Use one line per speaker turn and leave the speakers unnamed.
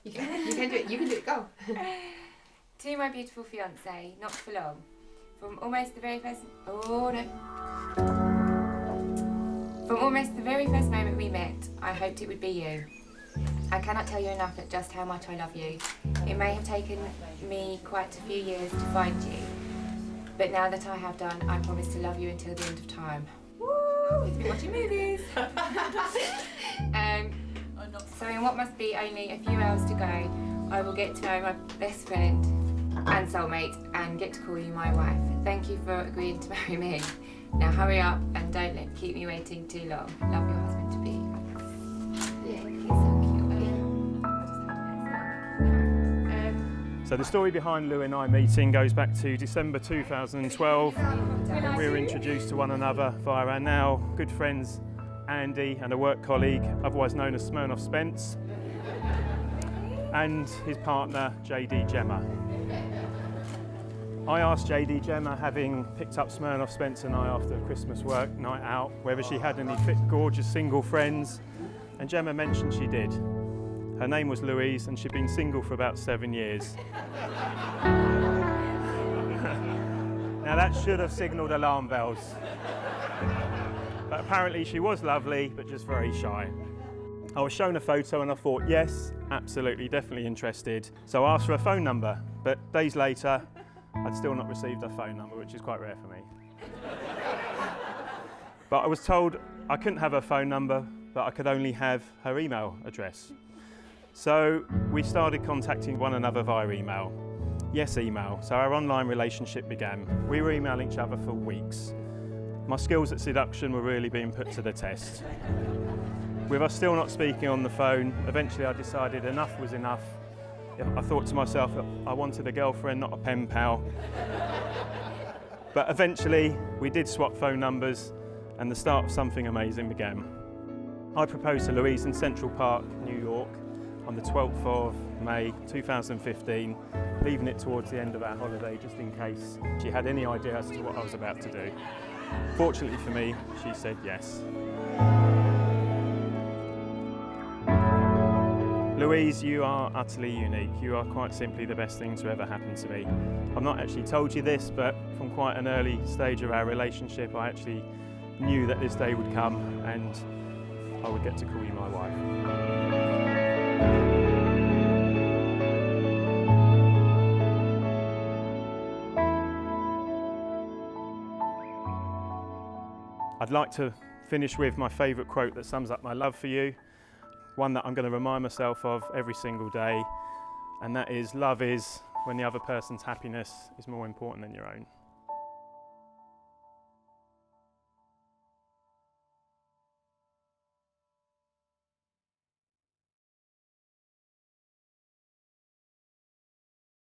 You can do it. You can do it. Go.
To my beautiful fiance, not for long. From almost the very first moment we met, I hoped it would be you. I cannot tell you enough at just how much I love you. It may have taken me quite a few years to find you, but now that I have done, I promise to love you until the end of time. Woo! We've been watching movies. So in what must be only a few hours to go, I will get to know my best friend and soulmate and get to call you my wife. Thank you for agreeing to marry me. Now hurry up and don't keep me waiting too long. Love, your husband to be. Yeah, he's so cute.
So the story behind Lou and I meeting goes back to December 2012. We were introduced to one another via our now good friends Andy and a work colleague, otherwise known as Smirnoff Spence, and his partner JD Gemma. I asked JD Gemma, having picked up Smirnoff Spence and I after a Christmas work night out, whether she had any fit, gorgeous single friends, and Gemma mentioned she did. Her name was Louise and she'd been single for about 7 years. Now that should have signalled alarm bells. But apparently she was lovely, but just very shy. I was shown a photo and I thought, yes, absolutely, definitely interested. So I asked for a phone number, but days later, I'd still not received her phone number, which is quite rare for me. But I was told I couldn't have her phone number, but I could only have her email address. So we started contacting one another via email. Yes, email. So our online relationship began. We were emailing each other for weeks. My skills at seduction were really being put to the test. With us still not speaking on the phone, eventually I decided enough was enough. I thought to myself that I wanted a girlfriend, not a pen pal. But eventually we did swap phone numbers and the start of something amazing began. I proposed to Louise in Central Park, New York on the 12th of May 2015, leaving it towards the end of our holiday just in case she had any idea as to what I was about to do. Fortunately for me, she said yes. Louise, you are utterly unique. You are quite simply the best thing to ever happen to me. I've not actually told you this, but from quite an early stage of our relationship, I actually knew that this day would come and I would get to call you my wife. I'd like to finish with my favourite quote that sums up my love for you, one that I'm going to remind myself of every single day, and that is, love is when the other person's happiness is more important than your own.